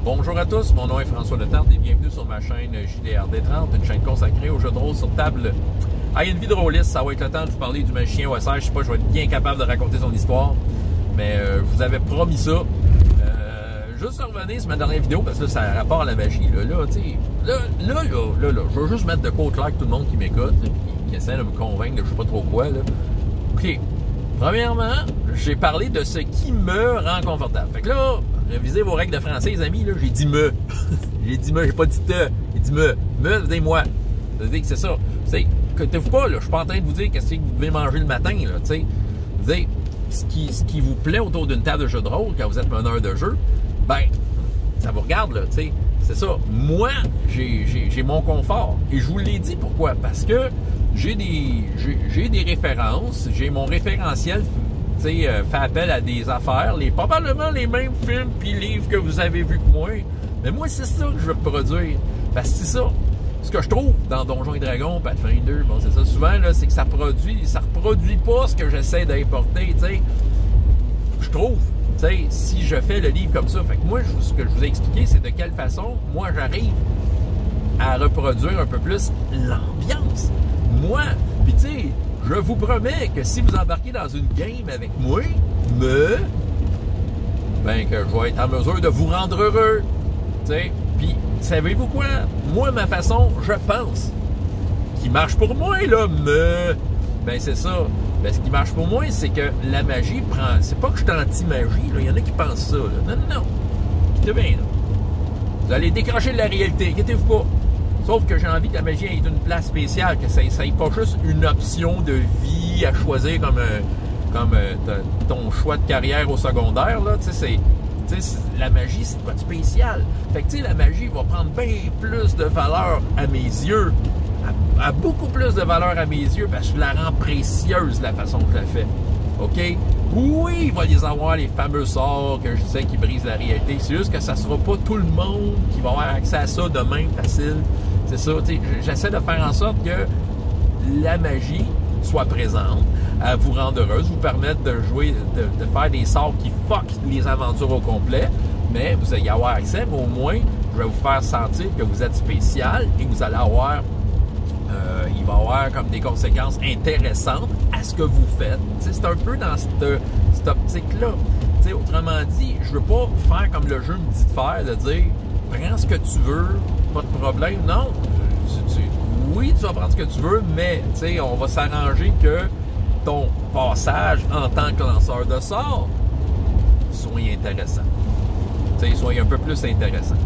Bonjour à tous, mon nom est François Letarte et bienvenue sur ma chaîne JDRD30, une chaîne consacrée aux jeux de rôle sur table. Ah, il y a une vie de rôliste, ça va être le temps de vous parler du magicien OSR. Je sais pas, je vais être bien capable de raconter son histoire, mais je vous avais promis ça. Juste revenir sur ma dernière vidéo, parce que là, ça a rapport à la magie. Là, je veux juste mettre de quoi au clair que tout le monde qui m'écoute, qui essaie de me convaincre de je sais pas trop quoi. Là. OK. Premièrement, j'ai parlé de ce qui me rend confortable. Fait que là, révisez vos règles de français, les amis, là, j'ai dit me. J'ai dit me, j'ai pas dit te. J'ai dit me. Me, vous dites moi. Vous dites que c'est ça. Écoutez-vous pas, là, je suis pas en train de vous dire qu'est-ce que vous devez manger le matin, là, tu sais. Vous dites, ce qui vous plaît autour d'une table de jeu de rôle, quand vous êtes meneur de jeu, ben, ça vous regarde, là, tu sais. C'est ça. Moi, j'ai mon confort. Et je vous l'ai dit pourquoi. Parce que j'ai des références, j'ai mon référentiel, tu sais, fait appel à des affaires, probablement les mêmes films puis livres que vous avez vus que moi. Mais moi, c'est ça que je veux produire. Parce que c'est ça. Ce que je trouve dans Donjons et Dragons, Pathfinder, bon, c'est ça. Souvent, là, c'est que ça reproduit pas ce que j'essaie d'importer, tu sais. Je trouve. Tu sais, si je fais le livre comme ça, fait que moi, ce que je vous ai expliqué, c'est de quelle façon, moi, j'arrive à reproduire un peu plus l'ambiance. Moi, puis tu sais, je vous promets que si vous embarquez dans une game avec moi, ben que je vais être en mesure de vous rendre heureux. Tu sais, puis savez-vous quoi? Moi, ma façon, je pense, qui marche pour moi, là, ben c'est ça. Ben, ce qui marche pour moi, c'est que la magie prend... C'est pas que je suis anti-magie, là. Il y en a qui pensent ça, là. Non. C'est bien, là. Vous allez décrocher de la réalité, inquiétez-vous pas. Sauf que j'ai envie que la magie ait une place spéciale, que ça n'ait pas juste une option de vie à choisir comme ton choix de carrière au secondaire, là. Tu sais, la magie, c'est quoi de spécial? Fait que, tu sais, la magie va prendre bien plus de valeur à mes yeux, a beaucoup plus de valeur à mes yeux parce que je la rends précieuse de la façon que je la fais. OK? Oui, il va y avoir les fameux sorts que je disais qui brisent la réalité. C'est juste que ça sera pas tout le monde qui va avoir accès à ça de même facile. C'est ça. J'essaie de faire en sorte que la magie soit présente, à vous rendre heureuse, vous permettre de jouer, de faire des sorts qui fuck les aventures au complet, mais vous allez y avoir accès, mais au moins, je vais vous faire sentir que vous êtes spécial et que vous allez avoir il va y avoir comme des conséquences intéressantes à ce que vous faites. C'est un peu dans cette optique-là. Autrement dit, je veux pas faire comme le jeu me dit de faire, de dire « Prends ce que tu veux, pas de problème. » Non, oui, tu vas prendre ce que tu veux, mais on va s'arranger que ton passage en tant que lanceur de sorts soit intéressant. Soit un peu plus intéressant.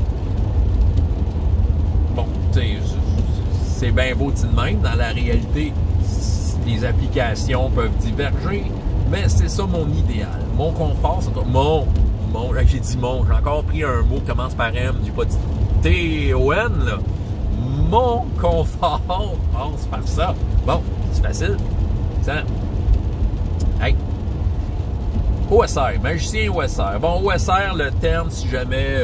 Bon, c'est bien beau de même. Dans la réalité, les applications peuvent diverger, mais c'est ça mon idéal. Mon confort, c'est j'ai dit j'ai encore pris un mot qui commence par M, j'ai pas dit T-O-N, là. Mon confort passe par ça. Bon, c'est facile. Ça. Hey. OSR, magicien OSR. Bon, OSR, le terme, si jamais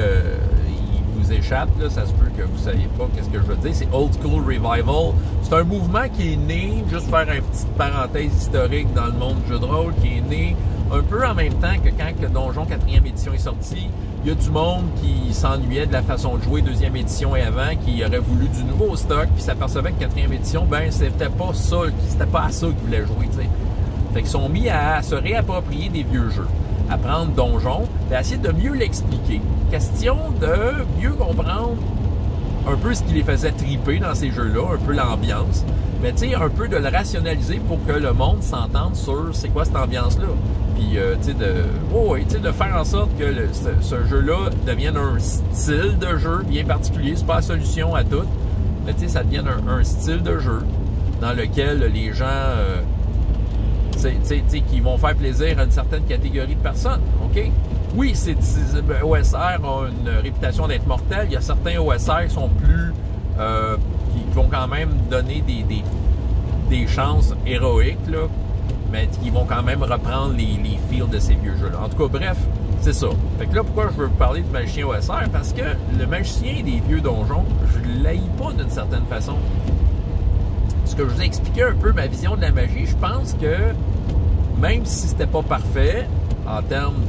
vous échappe, là, ça se peut que vous ne saviez pas qu'est-ce que je veux dire, c'est Old School Revival. C'est un mouvement qui est né, juste faire une petite parenthèse historique dans le monde du jeu de rôle, qui est né un peu en même temps que quand que Donjon 4e édition est sorti. Il y a du monde qui s'ennuyait de la façon de jouer 2e édition et avant, qui aurait voulu du nouveau stock, puis s'apercevait que 4e édition, ben c'était pas ça, c'était pas à ça qu'ils voulaient jouer, tu sais. Fait qu'ils sont mis à se réapproprier des vieux jeux, à prendre Donjon, et à essayer de mieux l'expliquer. Question de mieux comprendre un peu ce qui les faisait triper dans ces jeux-là, un peu l'ambiance, mais tu sais, un peu de le rationaliser pour que le monde s'entende sur c'est quoi cette ambiance-là. Puis, tu sais, de faire en sorte que ce jeu-là devienne un style de jeu bien particulier. C'est pas la solution à tout, mais tu sais, ça devienne un style de jeu dans lequel les gens... qui vont faire plaisir à une certaine catégorie de personnes, OK? Oui, OSR a une réputation d'être mortel. Il y a certains OSR qui sont plus... qui vont quand même donner des chances héroïques, là, mais qui vont quand même reprendre les feels de ces vieux jeux-là. En tout cas, bref, c'est ça. Fait que là, pourquoi je veux vous parler du magicien OSR? Parce que le magicien des vieux donjons, je ne l'haïs pas d'une certaine façon. Ce que je vous ai expliqué un peu ma vision de la magie, je pense que même si c'était pas parfait en termes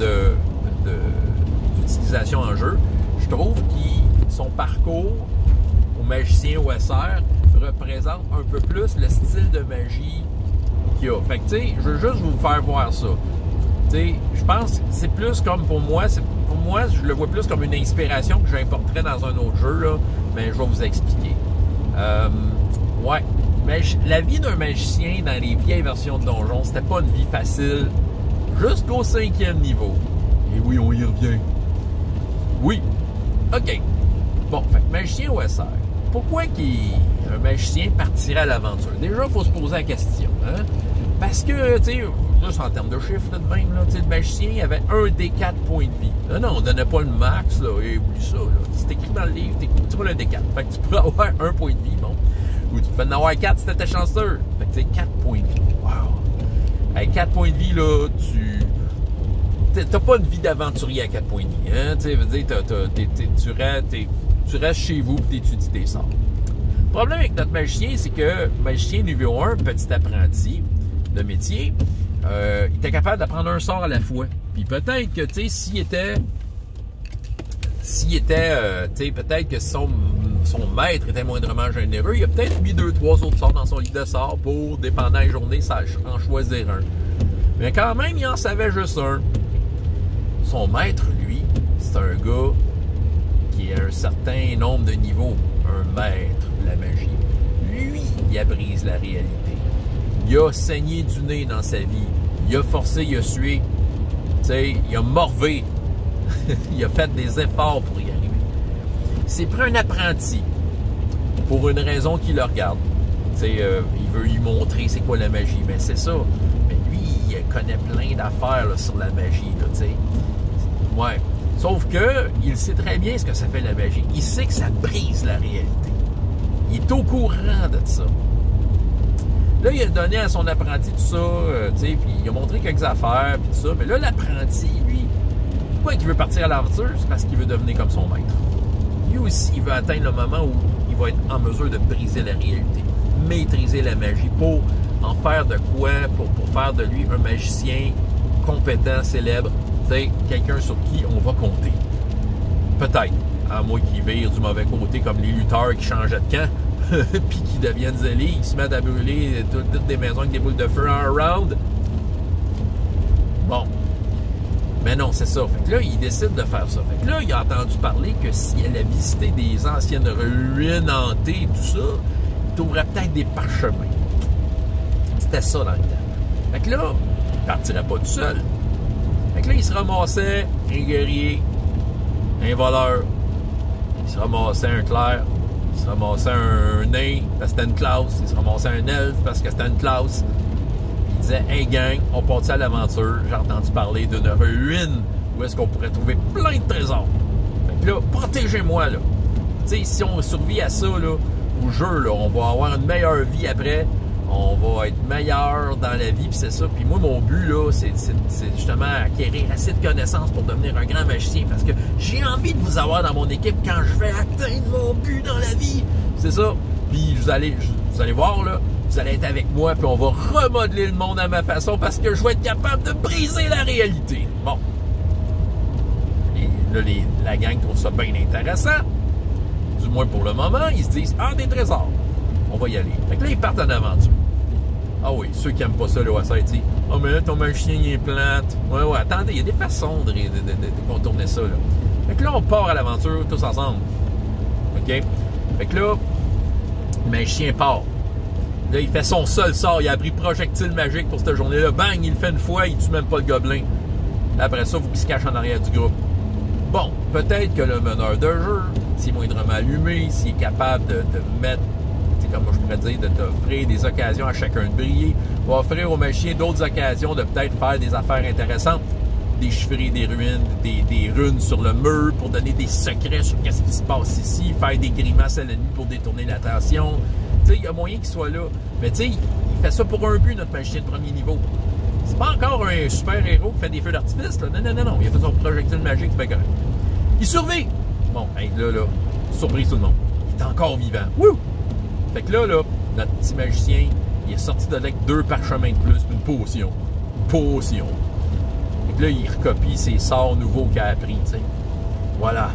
d'utilisation en jeu, je trouve que son parcours au magicien OSR représente un peu plus le style de magie qu'il a. Fait que, tu sais, je veux juste vous faire voir ça. Tu sais, je pense que c'est plus comme pour moi, je le vois plus comme une inspiration que j'importerais dans un autre jeu, là, mais je vais vous expliquer. Ouais, mais la vie d'un magicien dans les vieilles versions de Donjon, c'était pas une vie facile jusqu'au 5e niveau. Et oui, on y revient. Oui. OK. Bon, fait que magicien OSR. Pourquoi un magicien partirait à l'aventure? Déjà, il faut se poser la question. Hein? Parce que, tu sais, juste en termes de chiffres, là, de même, là, le magicien il avait 1 des 4 points de vie. Non, on donnait pas le max, là, et oublie ça. C'est écrit dans le livre, tu vois le D4. Fait que tu pourrais avoir 1 point de vie, bon. Ou tu peux en avoir 4 si t'étais chanceux. Fait que, tu sais, 4 points de vie. Wow! Avec 4 points de vie, là, t'as pas une vie d'aventurier à 4 points de vie. Hein? Tu sais, veut dire, tu restes chez vous et t'étudies tes sorts. Le problème avec notre magicien, c'est que magicien niveau 1, petit apprenti de métier, il était capable d'apprendre un sort à la fois. Puis peut-être que, tu sais, s'il était, tu sais, peut-être que son maître était moindrement généreux, il a peut-être mis 2-3 autres sorts dans son livre de sorts pour, dépendant des journées, en choisir un. Mais quand même, il en savait juste un. Son maître, lui, c'est un gars qui a un certain nombre de niveaux. Un maître de la magie. Lui, il brise la réalité. Il a saigné du nez dans sa vie. Il a forcé, il a sué. Tu sais, il a morvé. Il a fait des efforts pour y arriver. C'est pris un apprenti pour une raison qui le regarde. Tu sais, il veut lui montrer c'est quoi la magie. Mais c'est ça. Mais lui, il connaît plein d'affaires là, sur la magie. Là, tu sais. Ouais. Sauf que il sait très bien ce que ça fait la magie. Il sait que ça brise la réalité. Il est au courant de ça. Là, il a donné à son apprenti tout ça, tu sais, puis il a montré quelques affaires, puis tout ça. Mais là, l'apprenti, lui, pourquoi il veut partir à l'aventure? C'est parce qu'il veut devenir comme son maître. Lui aussi, il veut atteindre le moment où il va être en mesure de briser la réalité, maîtriser la magie pour en faire de quoi, pour faire de lui un magicien compétent, célèbre, tu sais, quelqu'un sur qui on va compter. Peut-être, à moins qu'il vire du mauvais côté comme les lutteurs qui changeaient de camp, puis qui deviennent zélés, ils se mettent à brûler toutes des maisons avec des boules de feu en round. Bon. Mais non, c'est ça. Fait que là, il décide de faire ça. Fait que là, il a entendu parler que si elle a visité des anciennes ruines hantées et tout ça, il trouverait peut-être des parchemins. C'était ça dans le temps. Fait que là, il partirait pas tout seul. Fait que là, il se ramassait un guerrier, un voleur, il se ramassait un clerc, il se ramassait un nain parce que c'était une classe, il se ramassait un elfe parce que c'était une classe. Il disait « Hey gang, on partit à l'aventure, j'ai entendu parler d'une ruine où est-ce qu'on pourrait trouver plein de trésors. Fait que là, protégez-moi là. Tu sais, si on survit à ça là, au jeu, là, on va avoir une meilleure vie après. On va être meilleur dans la vie, puis c'est ça. Puis moi, mon but, là, c'est justement acquérir assez de connaissances pour devenir un grand magicien, parce que j'ai envie de vous avoir dans mon équipe quand je vais atteindre mon but dans la vie. C'est ça. Puis vous allez voir, là, vous allez être avec moi, puis on va remodeler le monde à ma façon, parce que je vais être capable de briser la réalité. Bon. Et là, la gang trouve ça bien intéressant. Du moins pour le moment, ils se disent « Ah, des trésors! » On va y aller. Fait que là, ils partent en aventure. Ah oui, ceux qui n'aiment pas ça, le OSR, ils disent « Ah, mais là, ton magicien, il est plate. » Ouais, attendez, il y a des façons de contourner ça, là. Fait que là, on part à l'aventure tous ensemble. OK? Fait que là, le magicien part. Là, il fait son seul sort. Il a appris projectile magique pour cette journée-là. Bang, il le fait une fois, il tue même pas le gobelin. Après ça, il faut qu'il se cache en arrière du groupe. Bon, peut-être que le meneur de jeu, s'il est moindrement allumé, s'il est capable de mettre, comme moi je pourrais dire, de t'offrir des occasions à chacun de briller, va offrir aux magiciens d'autres occasions de peut-être faire des affaires intéressantes, déchiffrer des ruines, des runes sur le mur pour donner des secrets sur qu'est-ce qui se passe ici, faire des grimaces à l'ennemi pour détourner l'attention. Tu sais, il y a moyen qu'il soit là. Mais tu sais, il fait ça pour un but, notre magicien de premier niveau. C'est pas encore un super-héros qui fait des feux d'artifice, là. Non. Il a fait son projectile magique, c'est bien correct. Il survit! Bon, hey, là, surprise tout le monde. Il est encore vivant. Wouh! Fait que là, notre petit magicien, il est sorti de là avec 2 parchemins de plus, une potion. Potion. Fait que là, il recopie ses sorts nouveaux qu'il a appris, tu sais. Voilà.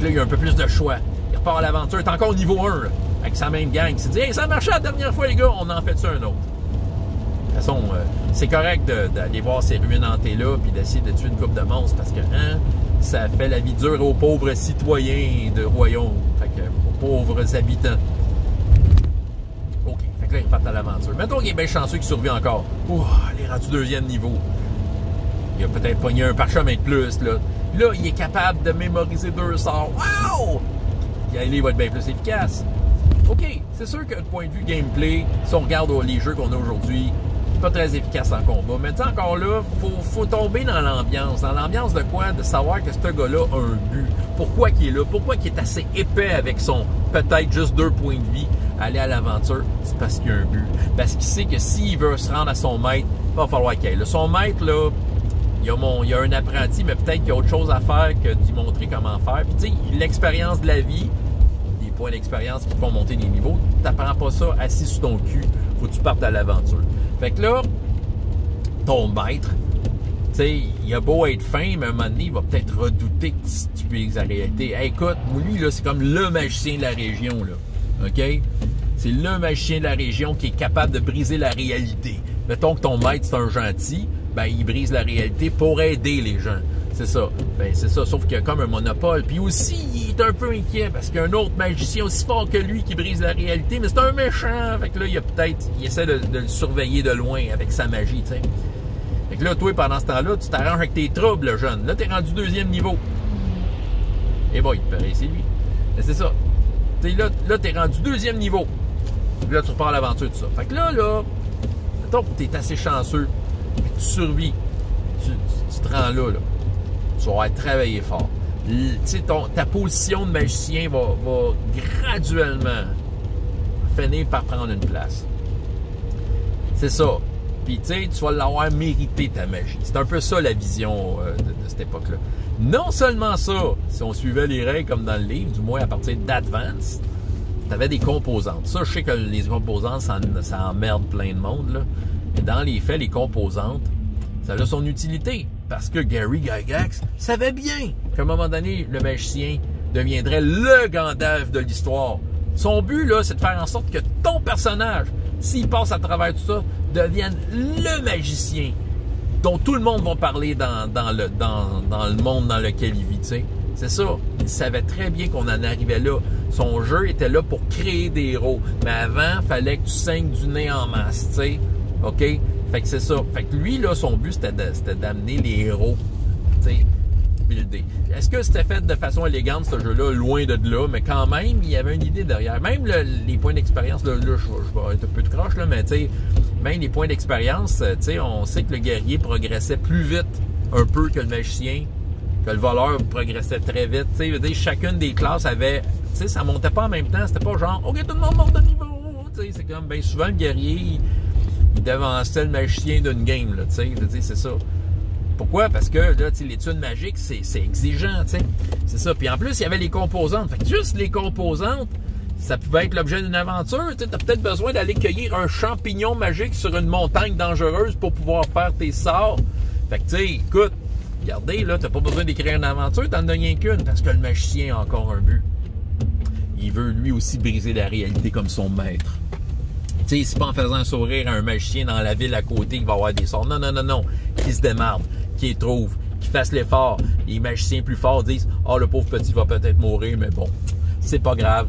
Là, il y a un peu plus de choix. Il repart à l'aventure. Il est encore au niveau 1, là, avec sa même gang. Il s'est dit, hey, ça a marché la dernière fois, les gars, on en fait ça un autre. De toute façon, c'est correct d'aller voir ces ruines hantées là puis d'essayer de tuer une coupe de monstres parce que ça fait la vie dure aux pauvres citoyens de royaume, fait que, aux pauvres habitants. OK, fait que là, il repart à l'aventure. Mettons qu'il est bien chanceux qu'il survit encore. Ouh, il est rendu 2e niveau. Il a peut-être pogné un parchemin de plus, là. Là, il est capable de mémoriser 2 sorts. Wow! Puis il va être bien plus efficace. OK, c'est sûr que du point de vue gameplay, si on regarde les jeux qu'on a aujourd'hui, c'est pas très efficace en combat. Mais tu sais, encore là, faut tomber dans l'ambiance. Dans l'ambiance de quoi? De savoir que ce gars-là a un but. Pourquoi qu'il est là? Pourquoi qu'il est assez épais avec son peut-être juste 2 points de vie à aller à l'aventure? C'est parce qu'il y a un but. Parce qu'il sait que s'il veut se rendre à son maître, il va falloir qu'il aille. Son maître, là, il y a un apprenti, mais peut-être qu'il y a autre chose à faire que d'y montrer comment faire. Puis tu sais, l'expérience de la vie, des points d'expérience qui te font monter des niveaux, tu n'apprends pas ça assis sur ton cul. Faut que tu partes à l'aventure. Fait que là, ton maître, tu sais, il a beau être fin, mais à un moment donné, il va peut-être redouter que tu brises la réalité. Hey, écoute, lui, là, c'est comme le magicien de la région, là. OK? C'est le magicien de la région qui est capable de briser la réalité. Mettons que ton maître, c'est un gentil, ben, il brise la réalité pour aider les gens. C'est ça. Ben, c'est ça, sauf qu'il y a comme un monopole. Puis aussi, il est un peu inquiet parce qu'il y a un autre magicien aussi fort que lui qui brise la réalité, mais c'est un méchant. Fait que là, il essaie de le surveiller de loin avec sa magie, tu sais. Fait que là, toi, pendant ce temps-là, tu t'arranges avec tes troubles, le jeune. Là, t'es rendu 2e niveau. Et bon, il te paraît, c'est lui. Mais c'est ça. T'sais, là, t'es rendu 2e niveau. Puis là, tu repars à l'aventure, tout ça. Fait que là, mettons que t'es assez chanceux, puis tu survis. Tu te rends là. Tu vas avoir travaillé fort. Ta position de magicien va graduellement finir par prendre une place. C'est ça. Puis, tu sais, tu vas l'avoir mérité, ta magie. C'est un peu ça, la vision de cette époque-là. Non seulement ça, si on suivait les règles comme dans le livre, du moins à partir d'Advance, tu avais des composantes. Ça, je sais que les composantes, ça emmerde plein de monde, là. Mais dans les faits, les composantes, ça a son utilité. Parce que Gary Gygax savait bien qu'à un moment donné, le magicien deviendrait le Gandalf de l'histoire. Son but, là, c'est de faire en sorte que ton personnage, s'il passe à travers tout ça, devienne le magicien dont tout le monde va parler dans le monde dans lequel il vit, tu sais. C'est ça. Il savait très bien qu'on en arrivait là. Son jeu était là pour créer des héros. Mais avant, il fallait que tu saignes du nez en masse, tu sais. OK? Fait que c'est ça. Fait que lui, là, son but, c'était d'amener les héros, tu sais, buildés. Est-ce que c'était fait de façon élégante, ce jeu-là? Loin de là, mais quand même, il y avait une idée derrière. Même les points d'expérience, là, je vais être un peu de croche, là, mais tu sais, même les points d'expérience, tu sais, on sait que le guerrier progressait plus vite un peu que le magicien, que le voleur progressait très vite. Tu sais, chacune des classes avait, tu sais, ça montait pas en même temps. C'était pas genre, OK, tout le monde monte de niveau. Tu sais, c'est comme, bien souvent, le guerrier, il devançait le magicien d'une game, là, tu sais, c'est ça. Pourquoi? Parce que, là, tu sais, l'étude magique, c'est exigeant, tu sais. C'est ça. Puis en plus, il y avait les composantes. Fait que juste les composantes, ça pouvait être l'objet d'une aventure. Tu sais, t'as peut-être besoin d'aller cueillir un champignon magique sur une montagne dangereuse pour pouvoir faire tes sorts. Fait que, tu sais, écoute, regardez, là, t'as pas besoin d'écrire une aventure, t'en as rien qu'une, parce que le magicien a encore un but. Il veut, lui aussi, briser la réalité comme son maître. Tu sais, c'est pas en faisant un sourire à un magicien dans la ville à côté qu'il va avoir des sorts. Non, non, non, non. Qui se démarre, qui les trouve, qui fasse l'effort. Les magiciens plus forts disent « Ah, le pauvre petit va peut-être mourir, mais bon, c'est pas grave. »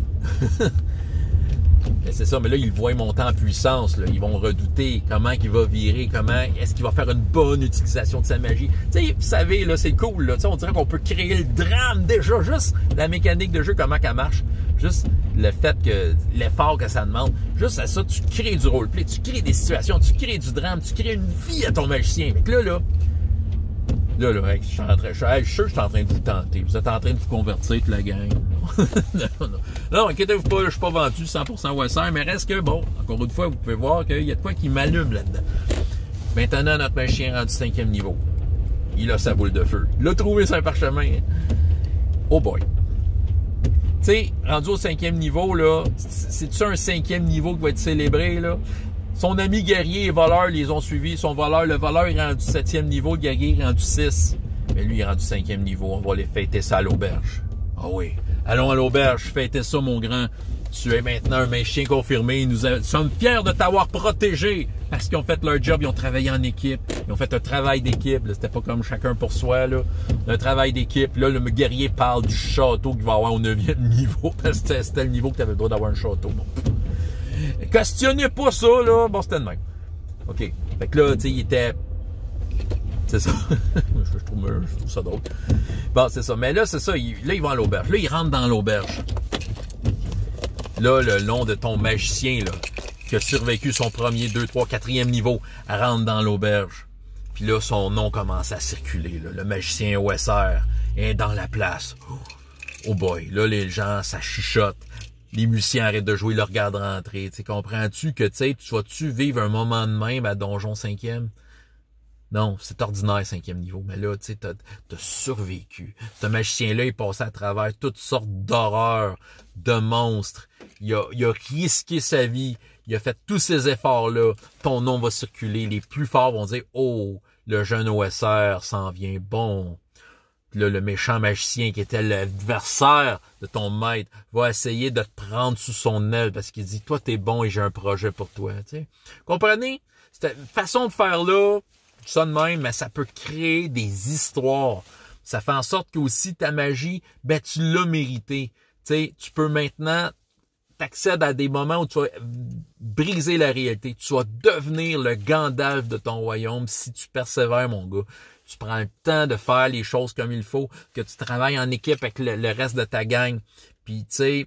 Mais c'est ça, mais là, ils le voient monter en puissance. Là. Ils vont redouter comment il va virer, comment est-ce qu'il va faire une bonne utilisation de sa magie. Tu sais, vous savez, là, c'est cool. Là. On dirait qu'on peut créer le drame déjà. Juste la mécanique de jeu, comment qu'elle marche. Juste le fait que l'effort que ça demande. Juste à ça, tu crées du roleplay, tu crées des situations, tu crées du drame, tu crées une vie à ton magicien. Fait que là, je suis sûr que je suis en train de vous tenter. Vous êtes en train de vous convertir, toute la gang. Non, inquiétez-vous pas, je suis pas vendu 100% Wesser, mais reste que, bon, encore une fois, vous pouvez voir qu'il y a de quoi qui m'allume là-dedans. Maintenant, notre magicien rendu 5e niveau. Il a sa boule de feu. Il a trouvé son parchemin. Oh boy. Tu sais, rendu au 5e niveau, là, c'est-tu un 5e niveau qui va être célébré, là? Son ami guerrier et voleur les ont suivis. Le voleur est rendu 7e niveau, le guerrier est rendu 6. Mais lui, il est rendu 5e niveau. On va les fêter ça à l'auberge. Ah oui. Allons à l'auberge, fêtez ça, mon grand. Tu es maintenant un magicien confirmé. Nous sommes fiers de t'avoir protégé parce qu'ils ont fait leur job, ils ont travaillé en équipe. Ils ont fait un travail d'équipe. C'était pas comme chacun pour soi. Là. Un travail d'équipe. Là, le guerrier parle du château qu'il va avoir au 9e niveau parce que c'était le niveau que tu avais le droit d'avoir un château. Bon. Questionnez pas ça, là. Bon, c'était le même. OK. Fait que là, tu sais, il était... C'est ça. je trouve ça drôle. Bon, c'est ça. Mais là, c'est ça. Là, ils vont à l'auberge. Là, ils rentrent dans l'auberge. Là, le nom de ton magicien, là, qui a survécu son premier, 2, 3, 4e niveau, rentre dans l'auberge. Puis là, son nom commence à circuler. Là. Le magicien OSR est dans la place. Oh boy. Là, les gens, ça chuchote. Les musiciens arrêtent de jouer, ils le regardent rentrer. T'sais, comprends-tu que tu vas-tu vivre un moment de même à Donjon 5e? Non, c'est ordinaire 5e niveau. Mais là, tu sais, t'as survécu. Ce magicien-là est passé à travers toutes sortes d'horreurs, de monstres. Il a risqué sa vie. Il a fait tous ces efforts-là. Ton nom va circuler. Les plus forts vont dire, oh, le jeune OSR s'en vient bon. Puis là, le méchant magicien qui était l'adversaire de ton maître va essayer de te prendre sous son aile parce qu'il dit, toi, t'es bon et j'ai un projet pour toi. T'sais. Comprenez? Cette façon de faire là, ça de même, mais ça peut créer des histoires. Ça fait en sorte que aussi ta magie, ben tu l'as mérité. Tu peux maintenant t'accèdes à des moments où tu vas briser la réalité. Tu vas devenir le Gandalf de ton royaume si tu persévères, mon gars. Tu prends le temps de faire les choses comme il faut, que tu travailles en équipe avec le reste de ta gang. Puis, tu sais,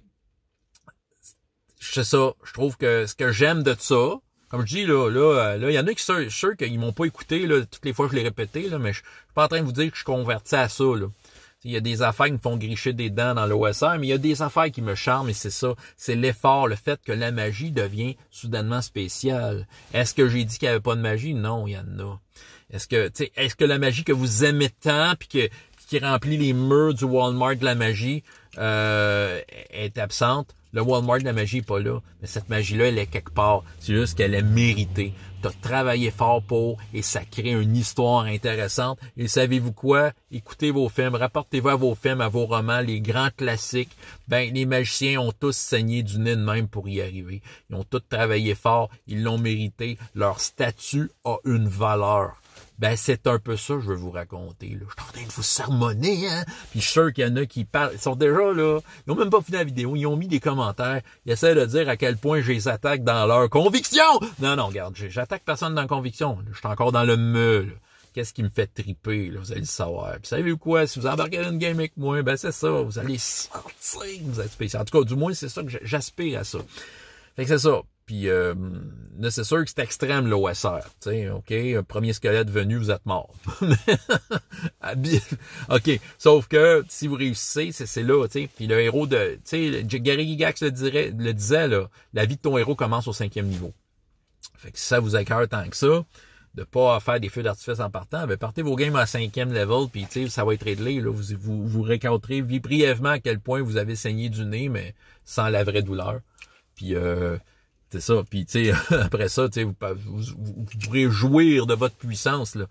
c'est ça. Je trouve que ce que j'aime de ça, comme je dis, là, il y en a qui sont sûrs qu'ils m'ont pas écouté, là, toutes les fois que je l'ai répété, là, mais je suis pas en train de vous dire que je suis converti à ça, là. Il y a des affaires qui me font gricher des dents dans l'OSR, mais il y a des affaires qui me charment et c'est ça. C'est l'effort, le fait que la magie devient soudainement spéciale. Est-ce que j'ai dit qu'il n'y avait pas de magie? Non, il y en a. Est-ce que la magie que vous aimez tant puis qui remplit les murs du Walmart de la magie est absente? Le Walmart de la magie n'est pas là. Mais cette magie-là, elle est quelque part. C'est juste qu'elle est méritée. Tu as travaillé fort pour et ça crée une histoire intéressante. Et savez-vous quoi? Écoutez vos films, rapportez-vous à vos films, à vos romans, les grands classiques. Ben, les magiciens ont tous saigné du nez de même pour y arriver. Ils ont tous travaillé fort, ils l'ont mérité. Leur statut a une valeur. Ben, c'est un peu ça que je veux vous raconter, là. Je suis en train de vous sermonner, hein. Puis je suis sûr qu'il y en a qui parlent. Ils sont déjà, là, ils ont même pas fini la vidéo. Ils ont mis des commentaires. Ils essaient de dire à quel point je les attaque dans leur conviction. Non, regarde, j'attaque personne dans la conviction. Je suis encore dans le meule. Qu'est-ce qui me fait triper, là? Vous allez le savoir. Puis savez-vous quoi? Si vous embarquez dans une game avec moi, ben c'est ça. Vous allez sentir que vous êtes spécial. En tout cas, du moins, c'est ça que j'aspire à ça. Fait que c'est ça. Puis là, c'est sûr que c'est extrême l'OSR. Tu sais, OK, un premier squelette venu, vous êtes mort. OK, sauf que si vous réussissez, c'est là, tu sais. Puis le héros de... Tu sais, Gary Gygax le disait, là, la vie de ton héros commence au 5e niveau. Fait que si ça vous écoeure tant que ça, de pas faire des feux d'artifice en partant, ben partez vos games à 5e level, puis tu sais, ça va être réglé. Là, vous récolterez brièvement à quel point vous avez saigné du nez, mais sans la vraie douleur. Puis c'est ça. Puis tu sais, après ça, tu sais, vous pourrez jouir de votre puissance, là.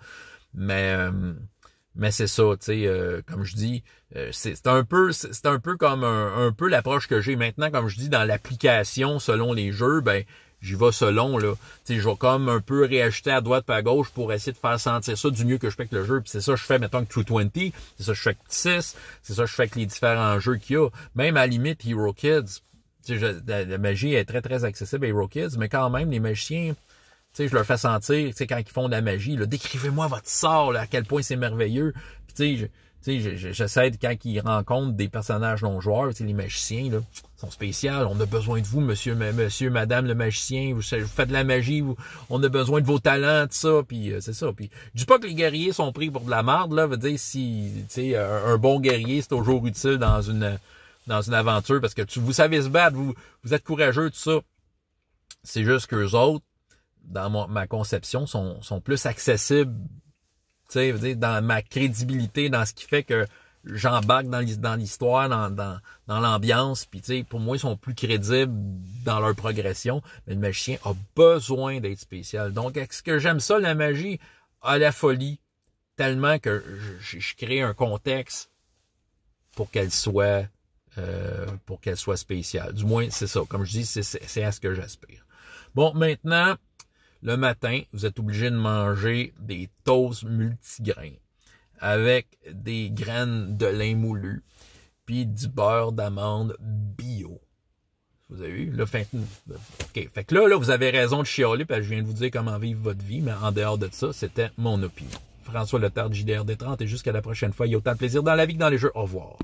Mais c'est ça, tu sais, comme je dis, c'est un peu comme un peu l'approche que j'ai maintenant, comme je dis, dans l'application selon les jeux, ben j'y vais selon, là. Tu sais, je vais comme un peu réajuster à droite et à gauche pour essayer de faire sentir ça du mieux que je fais avec le jeu. Puis c'est ça que je fais, mettons, avec True 20, c'est ça que je fais avec 6, c'est ça que je fais avec les différents jeux qu'il y a. Même à la limite, Hero Kids, tu sais, la magie est très, très accessible à Hero Kids, mais quand même, les magiciens, tu sais, je leur fais sentir, tu sais, quand ils font de la magie, là, décrivez-moi votre sort, là, à quel point c'est merveilleux. Puis tu sais, j'essaie de, quand ils rencontrent des personnages non joueurs, tu sais, les magiciens, là, sont spéciaux. On a besoin de vous, monsieur, madame le magicien. Vous faites de la magie. On a besoin de vos talents, tout ça. Puis c'est ça. Puis je dis pas que les guerriers sont pris pour de la merde, là. Veut dire, si, tu sais, un bon guerrier, c'est toujours utile dans une aventure parce que vous savez se battre, vous êtes courageux, tout ça. C'est juste qu'eux autres, dans ma conception, sont plus accessibles, tu sais, dans ma crédibilité, dans ce qui fait que j'embarque dans l'histoire, dans l'ambiance, puis tu sais, pour moi, ils sont plus crédibles dans leur progression, mais le magicien a besoin d'être spécial. Donc, est-ce que j'aime ça, la magie, à la folie, tellement que je crée un contexte pour qu'elle soit pour qu'elle soit spéciale. Du moins, c'est ça. Comme je dis, c'est à ce que j'aspire. Bon, maintenant, le matin, vous êtes obligé de manger des toasts multigrains avec des graines de lin moulu puis du beurre d'amande bio. Vous avez vu? Là, OK. Fait que là, vous avez raison de chialer parce que je viens de vous dire comment vivre votre vie, mais en dehors de ça, c'était mon opinion. François Letarte, JDR D30, et jusqu'à la prochaine fois. Il y a autant de plaisir dans la vie que dans les jeux. Au revoir.